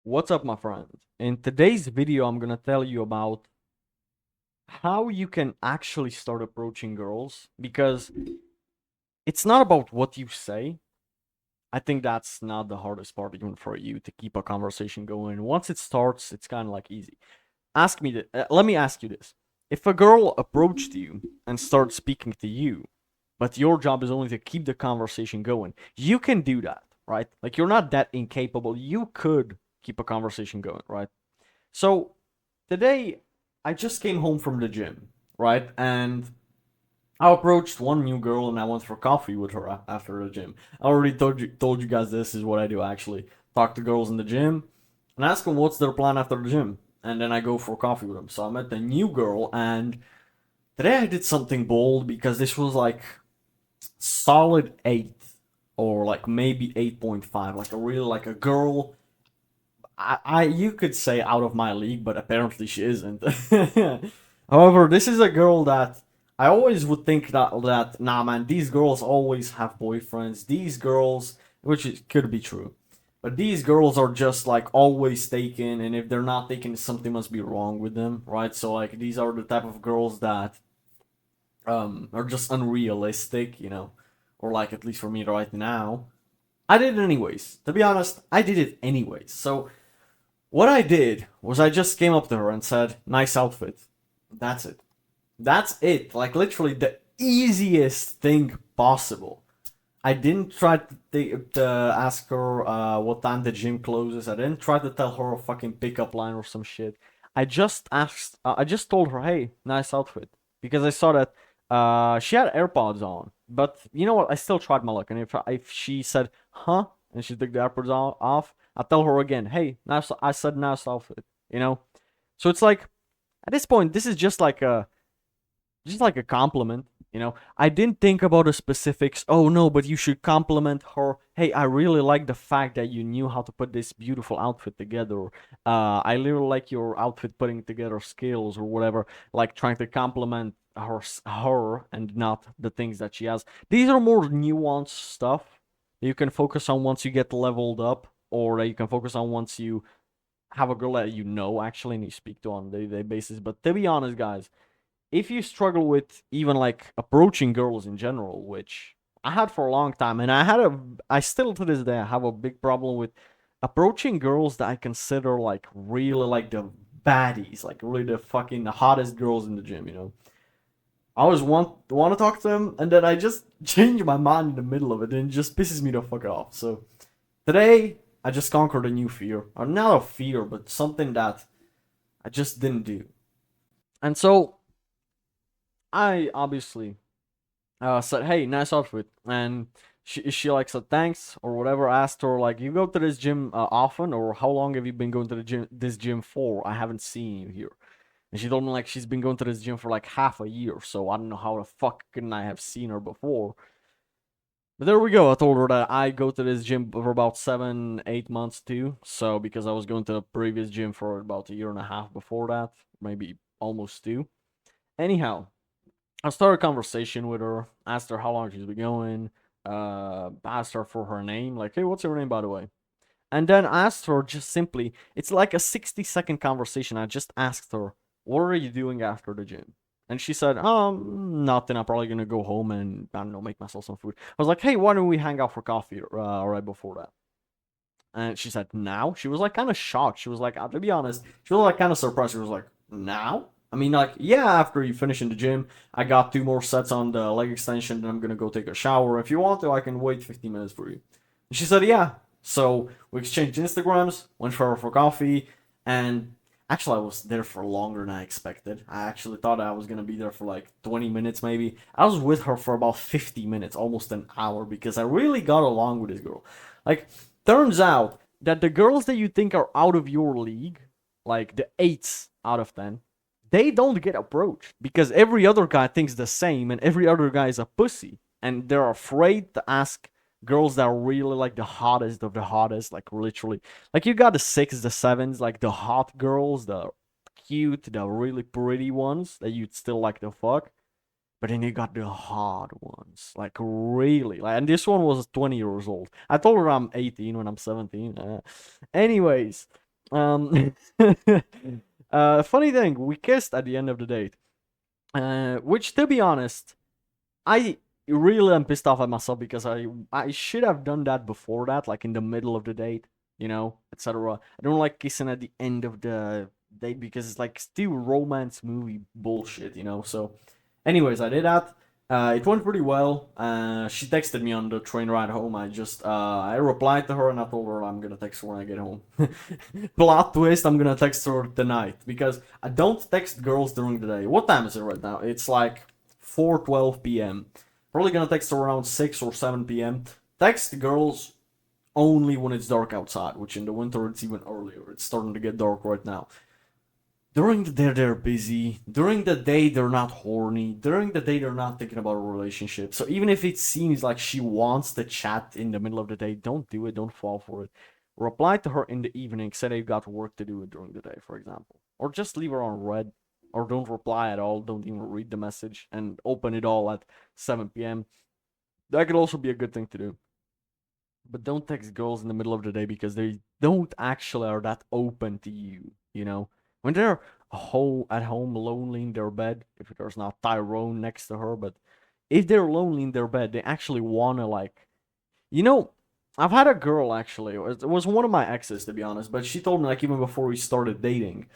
What's up, my friend? In today's video, I'm gonna tell you about how you can actually start approaching girls because it's not about what you say. I think that's not the hardest part even for you to keep a conversation going. Once it starts, it's kind of like easy. Let me ask you this. If a girl approached you and started speaking to you, but your job is only to keep the conversation going, you can do that, right? Like you're not that incapable. You could keep a conversation going, right? So today I just came home from the gym, right? And I approached one new girl and I went for coffee with her after the gym. I already told you guys this is what I do actually. Talk to girls in the gym and ask them what's their plan after the gym. And then I go for coffee with them. So I met the new girl and today I did something bold because this was like solid 8 or like maybe 8.5, like a real like a girl you could say out of my league, but apparently she isn't. However, this is a girl that I always would think that nah man, these girls always have boyfriends. These girls, could be true, but these girls are just like always taken, and if they're not taken, something must be wrong with them, right? So like these are the type of girls that are just unrealistic, or like at least for me right now. I did it anyways. To be honest, I did it anyways. So what I did was I just came up to her and said, "Nice outfit." That's it. That's it. Like literally the easiest thing possible. I didn't try to ask her what time the gym closes. I didn't try to tell her a fucking pickup line or some shit. I just asked. I just told her, "Hey, nice outfit," because I saw that she had AirPods on. But you know what? I still tried my luck, and if she said, "Huh," and she took the AirPods off, I tell her again, "Hey, nice." I said, "Nice outfit," you know. So it's like at this point, this is just like a compliment, I didn't think about the specifics. Oh no, but you should compliment her. Hey, I really like the fact that you knew how to put this beautiful outfit together. I really like your outfit putting together skills or whatever. Like trying to compliment her and not the things that she has. These are more nuanced stuff that you can focus on once you get leveled up, or that you can focus on once you have a girl that you know actually and you speak to on a day-to-day basis. But to be honest, guys, if you struggle with even like approaching girls in general, which I had for a long time, and I still to this day I have a big problem with approaching girls that I consider like really like the baddies, like really the fucking hottest girls in the gym. I always want to talk to them, and then I just change my mind in the middle of it, and it just pisses me the fuck off. So today I just conquered a new fear, or not a fear, but something that I just didn't do, and so I obviously said, "Hey, nice outfit," and she like said thanks or whatever. Asked her like, "You go to this gym often, or how long have you been going to this gym for? I haven't seen you here." And she told me like she's been going to this gym for like half a year, so I don't know how the fuck couldn't I have seen her before. But there we go. I told her that I go to this gym for about 7, 8 months too. So because I was going to the previous gym for about a year and a half before that, maybe almost two. Anyhow, I started a conversation with her, asked her how long she's been going, asked her for her name, like, hey, what's your name, by the way? And then asked her just simply, it's like a 60-second conversation. I just asked her, what are you doing after the gym? And she said, nothing. I'm probably going to go home and, I don't know, make myself some food. I was like, hey, why don't we hang out for coffee right before that? And she said, now? She was like kind of shocked. She was like, to be honest, she was like kind of surprised. She was like, now? I mean, like, yeah, after you finish in the gym, I got 2 more sets on the leg extension, then I'm gonna go take a shower. If you want to, I can wait 15 minutes for you. And she said, yeah. So we exchanged Instagrams, went for coffee, and actually, I was there for longer than I expected. I actually thought I was gonna be there for like 20 minutes, maybe. I was with her for about 50 minutes, almost an hour, because I really got along with this girl. Like, turns out that the girls that you think are out of your league, like the 8s out of 10, they don't get approached because every other guy thinks the same and every other guy is a pussy. And they're afraid to ask girls that are really like the hottest of the hottest, like literally. Like you got the 6s, the 7s, like the hot girls, the cute, the really pretty ones that you'd still like to fuck. But then you got the hard ones, like really. Like, and this one was 20 years old. I told her I'm 18 when I'm 17. Anyways, Um, funny thing, we kissed at the end of the date. Which, to be honest, I really am pissed off at myself because I should have done that before that, like in the middle of the date, etc. I don't like kissing at the end of the date because it's like still romance movie bullshit. So, anyways, I did that. It went pretty well. She texted me on the train ride home. I replied to her and I told her I'm gonna text her when I get home. Plot twist: I'm gonna text her tonight because I don't text girls during the day. What time is it right now? It's like 4:12 p.m. Probably gonna text her around 6 or 7 p.m. Text girls only when it's dark outside, which in the winter it's even earlier. It's starting to get dark right now. During the day they're busy. During the day they're not horny. During the day they're not thinking about a relationship. So even if it seems like she wants to chat in the middle of the day, don't do it. Don't fall for it. Reply to her in the evening. Say that you got work to do during the day, for example, or just leave her on red, or don't reply at all. Don't even read the message and open it all at 7 p.m. That could also be a good thing to do. But don't text girls in the middle of the day because they don't actually are that open to you. When they're at home lonely in their bed, if there's not Tyrone next to her, but if they're lonely in their bed, they actually wanna like, you know, I've had a girl actually. It was one of my exes to be honest, but she told me like even before we started dating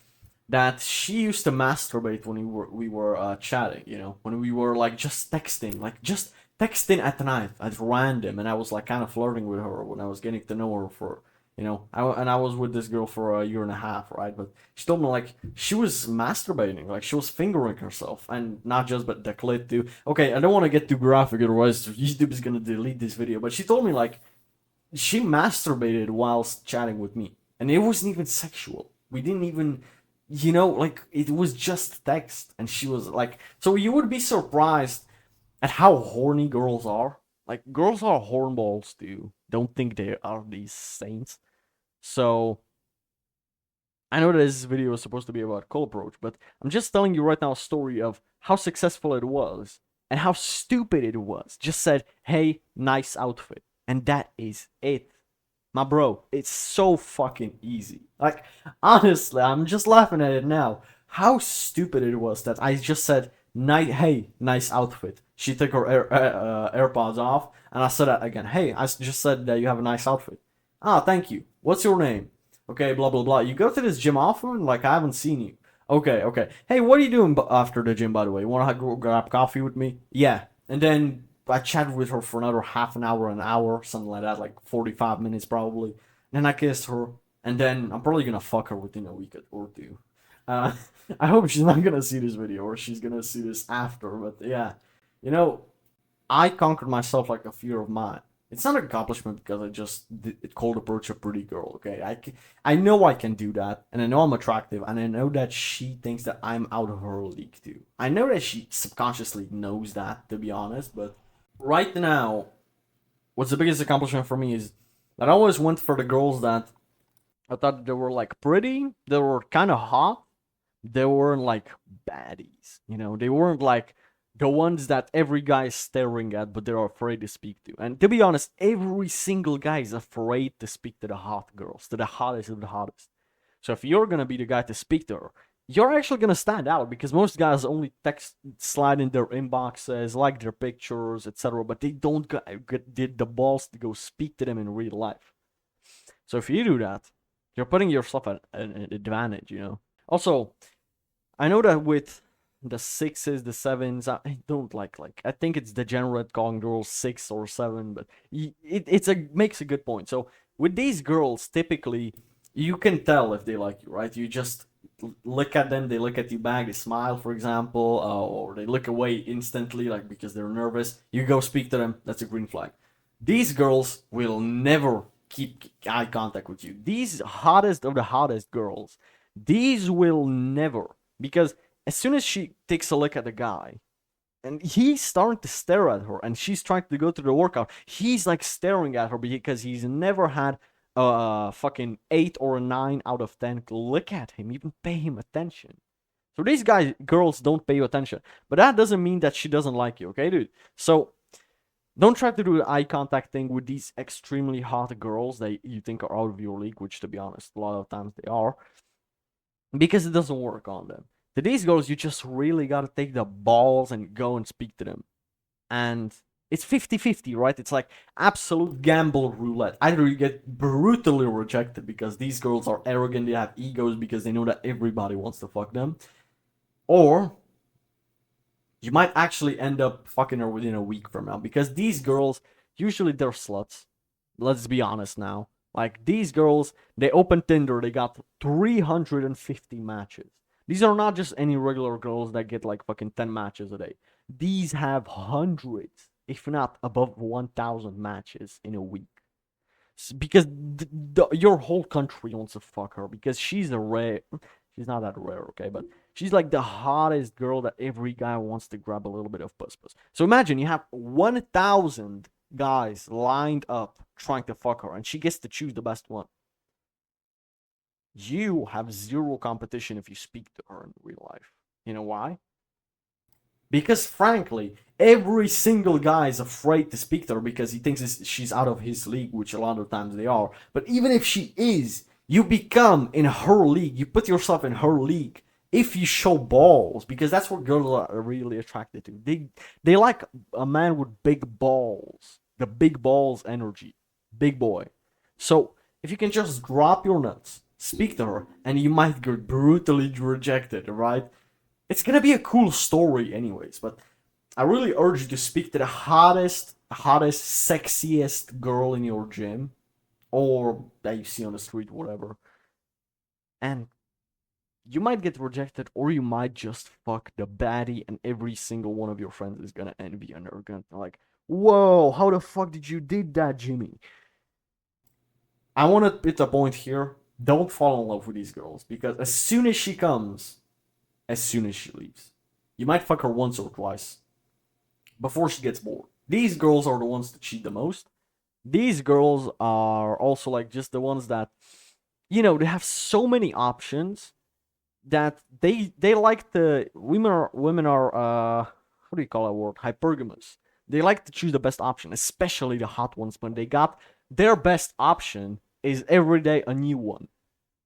that she used to masturbate when we were chatting. When we were like just texting, like just texting at night at random, and I was like kind of flirting with her when I was getting to know her for. I was with this girl for a year and a half, right? But she told me like she was masturbating, like she was fingering herself, and not just but the clit too. Okay, I don't want to get too graphic, otherwise YouTube is gonna delete this video. But she told me like she masturbated whilst chatting with me, and it wasn't even sexual. We didn't even, like it was just text, and she was like, so you would be surprised at how horny girls are. Like girls are hornballs too. Don't think they are these saints. So I know that this video is supposed to be about cold approach, but I'm just telling you right now a story of how successful it was and how stupid it was. Just said, hey, nice outfit. And that is it. My bro, it's so fucking easy. Like, honestly, I'm just laughing at it now. How stupid it was that I just said, hey, nice outfit. She took her AirPods off, and I said that again. Hey, I just said that you have a nice outfit. Ah, thank you. What's your name? Okay, blah, blah, blah. You go to this gym often? Like, I haven't seen you. Okay, okay. Hey, what are you doing after the gym, by the way? You want to go grab coffee with me? Yeah. And then I chatted with her for another half an hour, something like that, like 45 minutes probably. And then I kissed her, and then I'm probably gonna fuck her within a week or two. Uh, I hope she's not gonna see this video or she's gonna see this after, but yeah. You know, I conquered myself like a fear of mine. It's not an accomplishment because I just it cold approach a pretty girl. Okay, I know I can do that, and I know I'm attractive, and I know that she thinks that I'm out of her league too. I know that she subconsciously knows that, to be honest. But right now, what's the biggest accomplishment for me is that I always went for the girls that I thought they were like pretty, they were kind of hot, they weren't like baddies. They weren't like the ones that every guy is staring at, but they're afraid to speak to. And to be honest, every single guy is afraid to speak to the hot girls, to the hottest of the hottest. So if you're gonna be the guy to speak to her, you're actually gonna stand out because most guys only text, slide in their inboxes, like their pictures, etc. But they don't get the balls to go speak to them in real life. So if you do that, you're putting yourself at an advantage. Also, I know that with the sixes, the sevens, I don't like. I think it's degenerate calling girls 6 or 7, but it's a makes a good point. So with these girls, typically you can tell if they like you, right? You just look at them, they look at you back, they smile, for example, or they look away instantly, like because they're nervous. You go speak to them, that's a green flag. These girls will never keep eye contact with you. These hottest of the hottest girls, these will never, because as soon as she takes a look at the guy and he's starting to stare at her and she's trying to go to the workout, he's like staring at her because he's never had a fucking 8 or a 9 out of 10 look at him, even pay him attention. So these girls don't pay you attention, but that doesn't mean that she doesn't like you, okay, dude? So Don't try to do the eye contact thing with these extremely hot girls that you think are out of your league, which to be honest, a lot of times they are, because it doesn't work on them. To these girls, you just really gotta take the balls and go and speak to them. And it's 50-50, right? It's like absolute gamble roulette. Either you get brutally rejected because these girls are arrogant, they have egos because they know that everybody wants to fuck them, or you might actually end up fucking her within a week from now because these girls usually they're sluts. Let's be honest now. Like these girls, they open Tinder, they got 350 matches. These are not just any regular girls that get like fucking 10 matches a day. These have hundreds, if not above 1,000 matches in a week. Because your whole country wants to fuck her because she's a rare. She's not that rare, okay, but she's like the hottest girl that every guy wants to grab a little bit of puss puss. So imagine you have 1,000 guys lined up trying to fuck her, and she gets to choose the best one. You have zero competition if you speak to her in real life. You know why? Because frankly, every single guy is afraid to speak to her because he thinks she's out of his league, which a lot of times they are. But even if she is, you become in her league. You put yourself in her league if you show balls, because that's what girls are really attracted to. They like a man with big balls, the big balls energy, big boy. So if you can just drop your nuts, speak to her, and you might get brutally rejected, right? It's gonna be a cool story anyways, but I really urge you to speak to the hottest, sexiest girl in your gym or that you see on the street, whatever. And you might get rejected or you might just fuck the baddie and every single one of your friends is gonna envy and they're gonna be like, whoa, how the fuck did you did that, Jimmy? I wanna hit a point here. Don't fall in love with these girls because as soon as she comes, as soon as she leaves. You might fuck her once or twice before she gets bored. These girls are the ones that cheat the most. These girls are also like just the ones that, they have so many options that they like the women are what do you call that word, hypergamous. They like to choose the best option, especially the hot ones when they got their best option is every day a new one.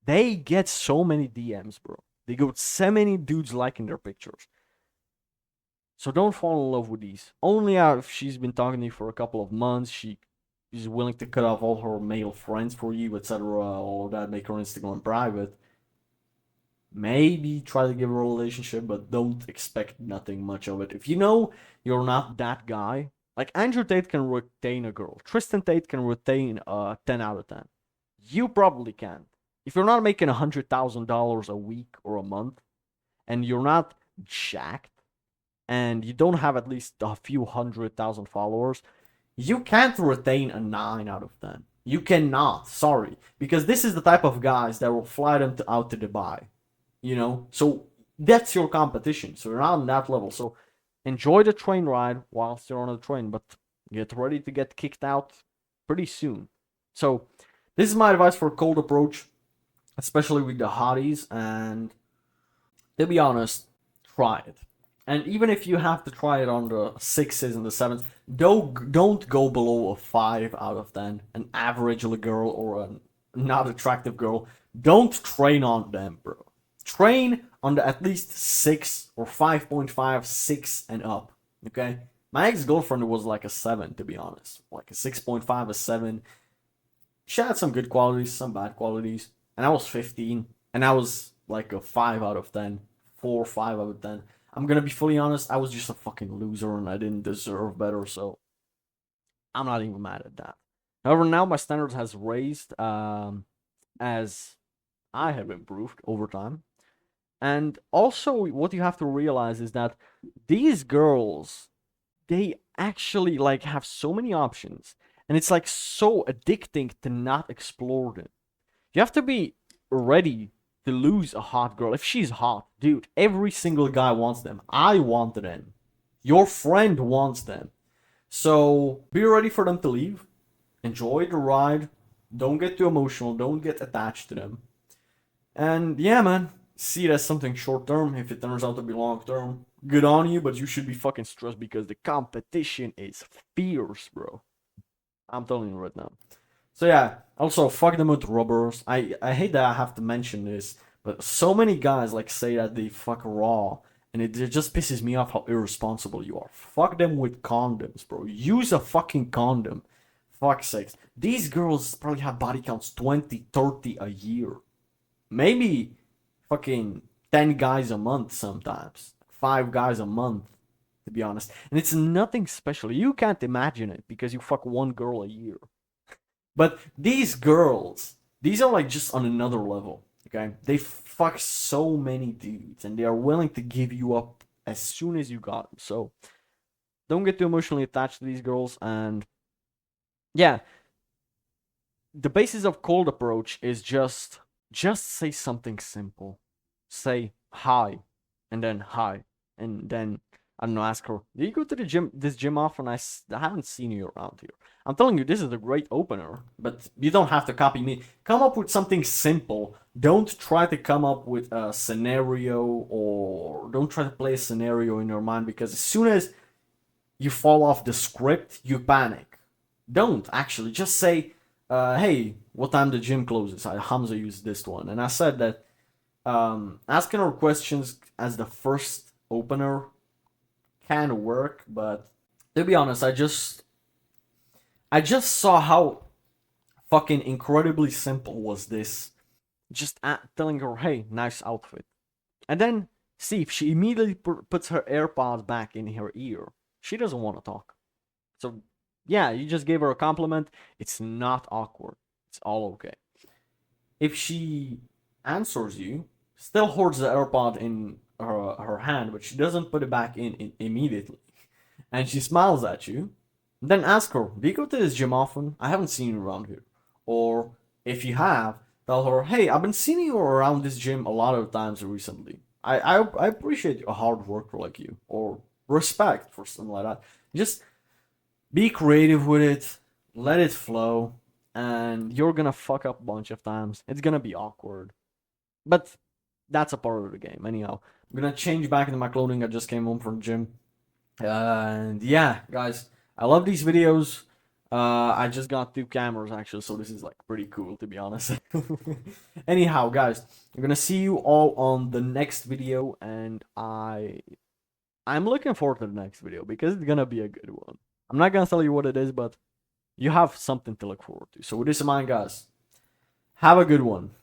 They get so many DMs, bro. They got so many dudes liking their pictures. So don't fall in love with these. Only if she's been talking to you for a couple of months, she is willing to cut off all her male friends for you, etc. All of that, make her Instagram private. Maybe try to give her a relationship, but don't expect nothing much of it. If you know you're not that guy, like Andrew Tate can retain a girl, Tristan Tate can retain a 10 out of 10. You probably can't. If you're not making $100,000 a week or a month, and you're not jacked, and you don't have at least a few 100,000 followers, you can't retain a 9 out of 10. You cannot, sorry. Because this is the type of guys that will fly them out to Dubai. So that's your competition. So you're not on that level. So enjoy the train ride whilst you're on the train, but get ready to get kicked out pretty soon. So this is my advice for cold approach, especially with the hotties. And to be honest, try it. And even if you have to try it on the 6s and the 7s, don't go below a 5 out of 10. An average girl or a not attractive girl, don't train on them, bro. Train on the at least 6 or 5.5, 6 and up. Okay? My ex-girlfriend was like a 7, to be honest. Like a 6.5, a 7. She had some good qualities, some bad qualities. And I was 15, and I was like a 5 out of 10. 4 or 5 out of 10. I'm gonna be fully honest, I was just a fucking loser and I didn't deserve better, so I'm not even mad at that. However, now my standards has raised as I have improved over time. And also, what you have to realize is that these girls, they actually like have so many options, and it's like so addicting to not explore them. You have to be ready to lose a hot girl. If she's hot, dude, every single guy wants them. I want them. Your friend wants them. So be ready for them to leave. Enjoy the ride. Don't get too emotional. Don't get attached to them. And yeah, man, see it as something short term. If it turns out to be long term, good on you, but you should be fucking stressed because the competition is fierce, bro. I'm telling you right now. So yeah, also fuck them with rubbers. I hate that I have to mention this, but so many guys like say that they fuck raw, and it just pisses me off how irresponsible you are. Fuck them with condoms, bro. Use a fucking condom. Fuck sakes. These girls probably have body counts 20, 30 a year. Maybe fucking 10 guys a month sometimes. 5 guys a month, to be honest. And it's nothing special. You can't imagine it because you fuck one girl a year. But these girls, these are like just on another level. Okay, they fuck so many dudes, and they are willing to give you up as soon as you got them. So don't get too emotionally attached to these girls. And yeah, the basis of cold approach is just say something simple. Say hi, and then hi, and then I don't know. Ask her, do you go to the gym? This gym often? I haven't seen you around here. I'm telling you, this is a great opener, but you don't have to copy me. Come up with something simple. Don't try to come up with a scenario, or don't try to play a scenario in your mind, because as soon as you fall off the script, you panic. Don't actually just say, "Hey, what time the gym closes?" Hamza used this one, and I said that asking her questions as the first opener can work, but to be honest, I just saw how fucking incredibly simple was this. Just telling her, "Hey, nice outfit," and then see if she immediately puts her AirPods back in her ear. She doesn't want to talk. So yeah, you just gave her a compliment. It's not awkward. It's all okay. If she answers you, still holds the AirPod in her hand, but she doesn't put it back in immediately, and she smiles at you, then ask her, "Do you go to this gym often? I haven't seen you around here." Or if you have, tell her, "Hey, I've been seeing you around this gym a lot of times recently. I appreciate a hard worker like you," or respect for something like that. Just be creative with it, let it flow, and you're gonna fuck up a bunch of times. It's gonna be awkward, but that's a part of the game. Anyhow, I'm gonna change back into my clothing. I just came home from the gym. And yeah, guys, I love these videos. I just got 2 cameras actually, so this is like pretty cool to be honest. Anyhow, guys, I'm gonna see you all on the next video, and I'm looking forward to the next video because it's gonna be a good one. I'm not gonna tell you what it is, but you have something to look forward to. So with this in mind, guys, have a good one.